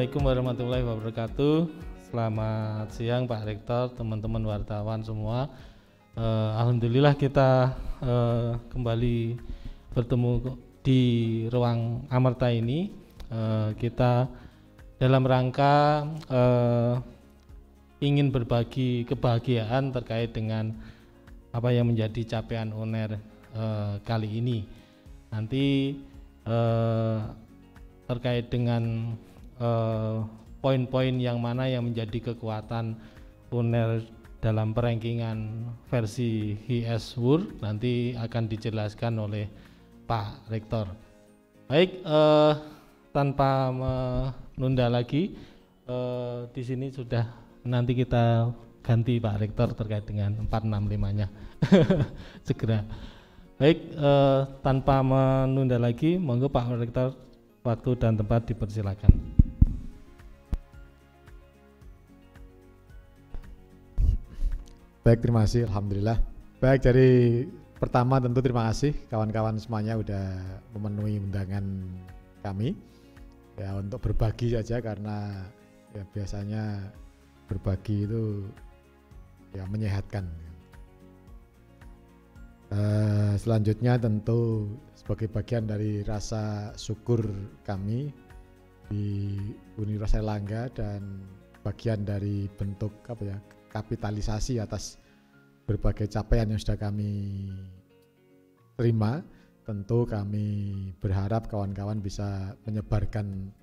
Assalamualaikum warahmatullahi wabarakatuh. Selamat siang Pak Rektor, teman-teman wartawan semua. Alhamdulillah kita kembali bertemu di ruang Amarta ini. Kita dalam rangka ingin berbagi kebahagiaan terkait dengan apa yang menjadi capaian UNER kali ini. Nanti terkait dengan poin-poin yang mana yang menjadi kekuatan UNER dalam perankingan versi HIS World nanti akan dijelaskan oleh Pak Rektor. Baik, tanpa menunda lagi, di sini sudah nanti kita ganti Pak Rektor terkait dengan 465-nya segera. Baik, tanpa menunda lagi, monggo Pak Rektor, waktu dan tempat dipersilakan. Baik, terima kasih. Alhamdulillah. Baik, dari pertama tentu terima kasih kawan-kawan semuanya udah memenuhi undangan kami ya untuk berbagi saja, karena ya biasanya berbagi itu ya menyehatkan. Selanjutnya tentu sebagai bagian dari rasa syukur kami di Universitas Airlangga dan bagian dari bentuk kapitalisasi atas berbagai capaian yang sudah kami terima, tentu kami berharap kawan-kawan bisa menyebarkan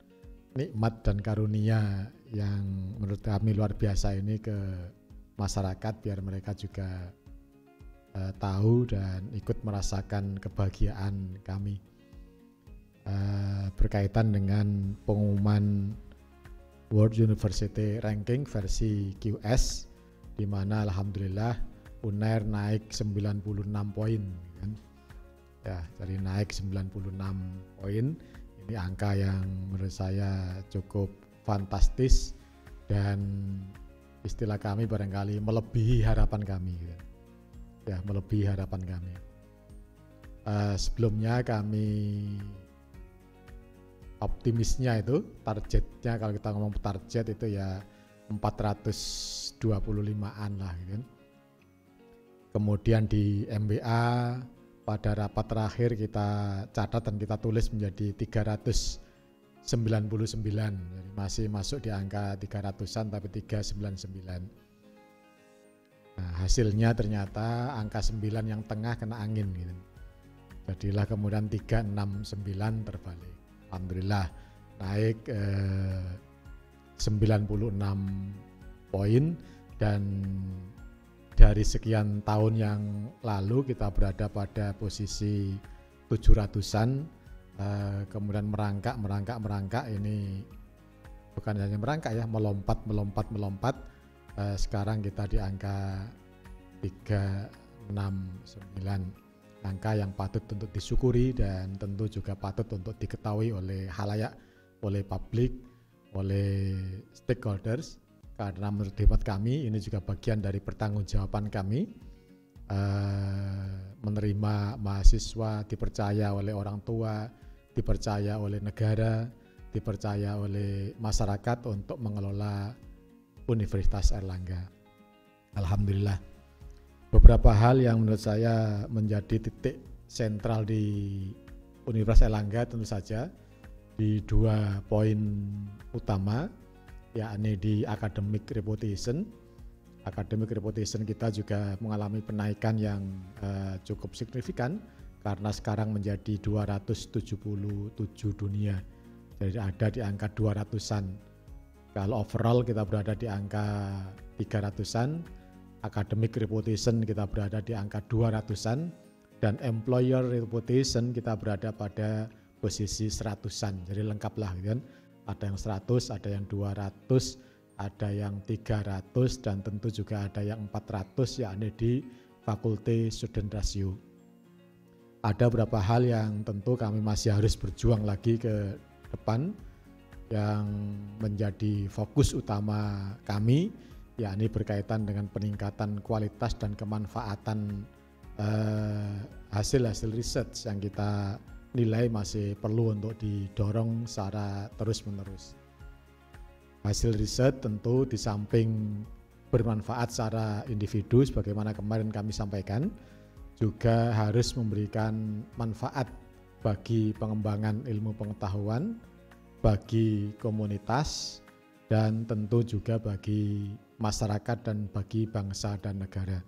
nikmat dan karunia yang menurut kami luar biasa ini ke masyarakat, biar mereka juga tahu dan ikut merasakan kebahagiaan kami berkaitan dengan pengumuman World University Ranking versi QS, di mana alhamdulillah UNER naik 96 poin kan. Ya, jadi naik 96 poin. Ini angka yang menurut saya cukup fantastis dan istilah kami barangkali melebihi harapan kami gitu. Ya, melebihi harapan kami. Sebelumnya kami optimisnya itu targetnya, kalau kita ngomong target itu ya 425-an lah gitu. Kemudian di MBA pada rapat terakhir kita catat dan kita tulis menjadi 399, jadi masih masuk di angka 300-an tapi 399. Nah, hasilnya ternyata angka 9 yang tengah kena angin gitu. Jadilah kemudian 369 terbalik. Alhamdulillah naik 96 poin, dan dari sekian tahun yang lalu kita berada pada posisi 700-an, kemudian merangkak ini bukan hanya merangkak ya, melompat. Sekarang kita di angka 369, angka yang patut untuk disyukuri dan tentu juga patut untuk diketahui oleh khalayak, oleh publik, oleh stakeholders, karena menurut hemat kami ini juga bagian dari pertanggungjawaban kami menerima mahasiswa, dipercaya oleh orang tua, dipercaya oleh negara, dipercaya oleh masyarakat untuk mengelola Universitas Airlangga. Alhamdulillah. Beberapa hal yang menurut saya menjadi titik sentral di Universitas Airlangga tentu saja di 2 poin utama, yakni di academic reputation. Academic reputation kita juga mengalami penaikan yang cukup signifikan karena sekarang menjadi 277 dunia. Jadi ada di angka 200-an. Kalau overall kita berada di angka 300-an, academic reputation kita berada di angka 200-an, dan employer reputation kita berada pada posisi 100-an. Jadi lengkap lah kan. Ada yang 100, ada yang 200, ada yang 300, dan tentu juga ada yang 400, yakni di fakulti student ratio. Ada beberapa hal yang tentu kami masih harus berjuang lagi ke depan, yang menjadi fokus utama kami, yakni berkaitan dengan peningkatan kualitas dan kemanfaatan hasil-hasil research yang kita nilai masih perlu untuk didorong secara terus-menerus. Hasil riset tentu di samping bermanfaat secara individu sebagaimana kemarin kami sampaikan, juga harus memberikan manfaat bagi pengembangan ilmu pengetahuan, bagi komunitas, dan tentu juga bagi masyarakat dan bagi bangsa dan negara.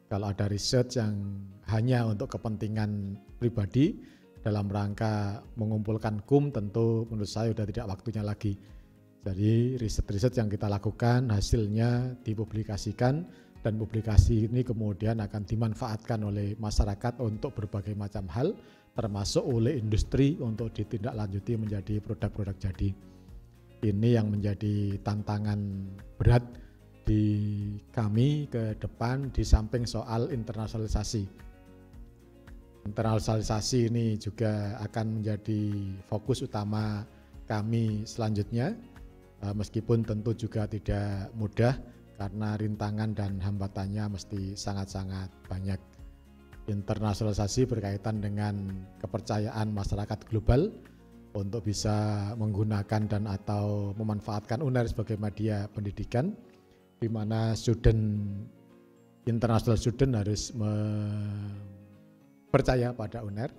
Kalau ada riset yang hanya untuk kepentingan pribadi dalam rangka mengumpulkan kum, tentu menurut saya sudah tidak waktunya lagi. Jadi riset-riset yang kita lakukan hasilnya dipublikasikan, dan publikasi ini kemudian akan dimanfaatkan oleh masyarakat untuk berbagai macam hal, termasuk oleh industri untuk ditindaklanjuti menjadi produk-produk jadi. Ini yang menjadi tantangan berat di kami ke depan di samping soal internasionalisasi. Internasionalisasi ini juga akan menjadi fokus utama kami selanjutnya, meskipun tentu juga tidak mudah karena rintangan dan hambatannya mesti sangat-sangat banyak. Internasionalisasi berkaitan dengan kepercayaan masyarakat global untuk bisa menggunakan dan atau memanfaatkan UNER sebagai media pendidikan, di mana international student harus percaya pada UNER.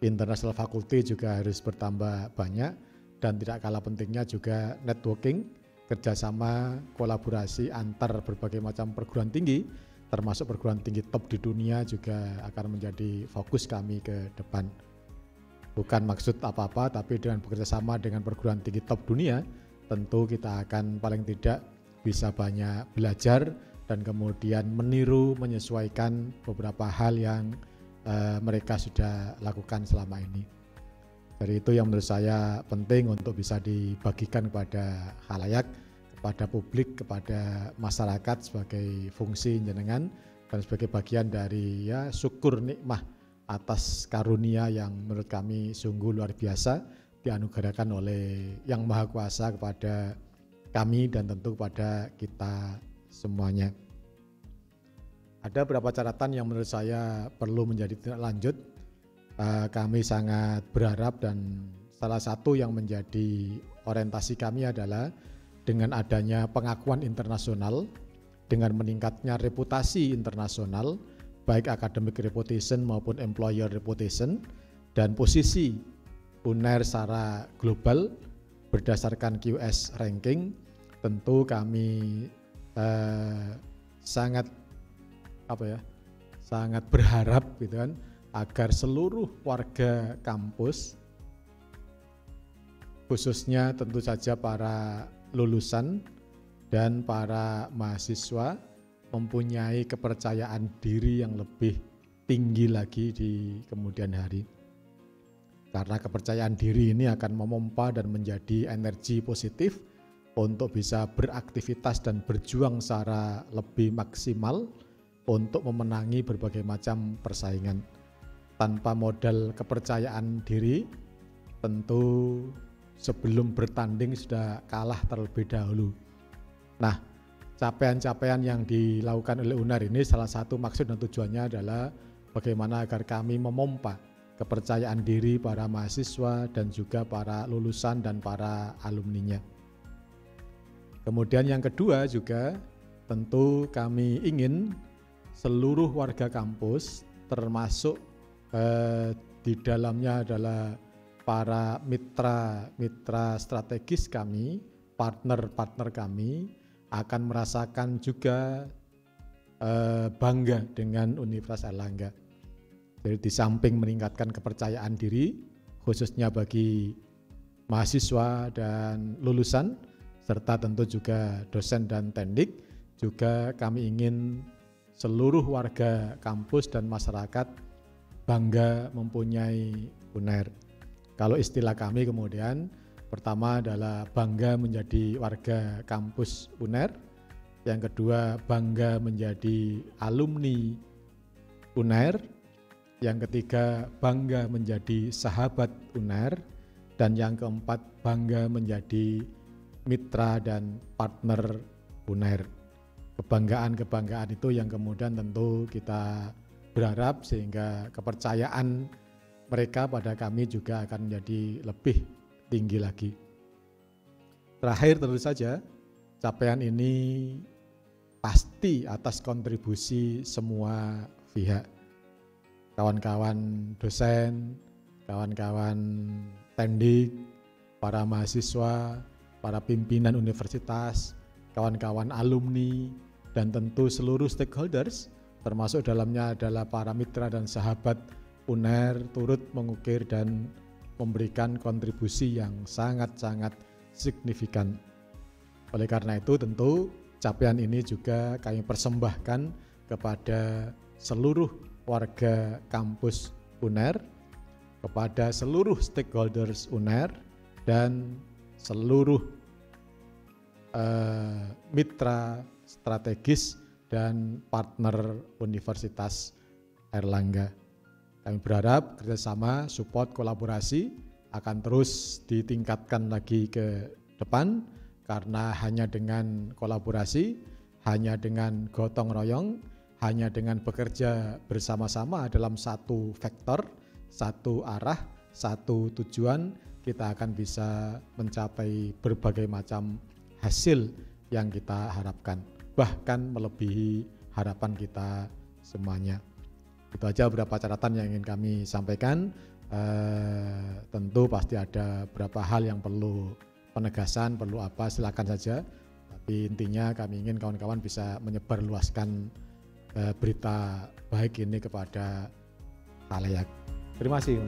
International faculty juga harus bertambah banyak, dan tidak kalah pentingnya juga networking, kerjasama, kolaborasi antar berbagai macam perguruan tinggi, termasuk perguruan tinggi top di dunia juga akan menjadi fokus kami ke depan. Bukan maksud apa-apa, tapi dengan bekerjasama dengan perguruan tinggi top dunia, tentu kita akan paling tidak bisa banyak belajar dan kemudian meniru, menyesuaikan beberapa hal yang mereka sudah lakukan selama ini. Dari itu yang menurut saya penting untuk bisa dibagikan kepada khalayak, kepada publik, kepada masyarakat sebagai fungsi jenengan dan sebagai bagian dari syukur nikmah atas karunia yang menurut kami sungguh luar biasa dianugerahkan oleh Yang Maha Kuasa kepada kami dan tentu kepada kita semuanya. Ada beberapa catatan yang menurut saya perlu menjadi tindak lanjut. Kami sangat berharap dan salah satu yang menjadi orientasi kami adalah dengan adanya pengakuan internasional, dengan meningkatnya reputasi internasional, baik academic reputation maupun employer reputation, dan posisi UNER secara global berdasarkan QS ranking, tentu kami sangat berharap gitu kan, agar seluruh warga kampus, khususnya tentu saja para lulusan dan para mahasiswa, mempunyai kepercayaan diri yang lebih tinggi lagi di kemudian hari. Karena kepercayaan diri ini akan memompa dan menjadi energi positif untuk bisa beraktivitas dan berjuang secara lebih maksimal untuk memenangi berbagai macam persaingan. Tanpa modal kepercayaan diri, tentu sebelum bertanding sudah kalah terlebih dahulu. Nah, capaian-capaian yang dilakukan oleh UNER ini salah satu maksud dan tujuannya adalah bagaimana agar kami memompa kepercayaan diri para mahasiswa dan juga para lulusan dan para alumninya. Kemudian yang kedua juga tentu kami ingin seluruh warga kampus, termasuk di dalamnya adalah para mitra strategis kami, partner kami, akan merasakan juga bangga dengan Universitas Airlangga. Jadi di samping meningkatkan kepercayaan diri, khususnya bagi mahasiswa dan lulusan, serta tentu juga dosen dan teknik, juga kami ingin seluruh warga kampus dan masyarakat bangga mempunyai UNER. Kalau istilah kami kemudian, pertama adalah bangga menjadi warga kampus UNER, yang kedua bangga menjadi alumni UNER, yang ketiga bangga menjadi sahabat UNER, dan yang keempat bangga menjadi mitra dan partner UNER. Kebanggaan-kebanggaan itu yang kemudian tentu kita berharap sehingga kepercayaan mereka pada kami juga akan menjadi lebih tinggi lagi. Terakhir tentu saja, capaian ini pasti atas kontribusi semua pihak. Kawan-kawan dosen, kawan-kawan tendik, para mahasiswa, para pimpinan universitas, kawan-kawan alumni, dan tentu seluruh stakeholders, termasuk dalamnya adalah para mitra dan sahabat UNER, turut mengukir dan memberikan kontribusi yang sangat-sangat signifikan. Oleh karena itu tentu capaian ini juga kami persembahkan kepada seluruh warga kampus UNER, kepada seluruh stakeholders UNER, dan seluruh mitra strategis dan partner Universitas Airlangga. Kami berharap kerjasama, support, kolaborasi akan terus ditingkatkan lagi ke depan, karena hanya dengan kolaborasi, hanya dengan gotong royong, hanya dengan bekerja bersama-sama dalam satu vektor, satu arah, satu tujuan, kita akan bisa mencapai berbagai macam hasil yang kita harapkan, bahkan melebihi harapan kita semuanya. Itu aja beberapa catatan yang ingin kami sampaikan. Tentu pasti ada beberapa hal yang perlu penegasan, perlu apa, silakan saja. Tapi intinya kami ingin kawan-kawan bisa menyebarluaskan berita baik ini kepada khalayak. Terima kasih.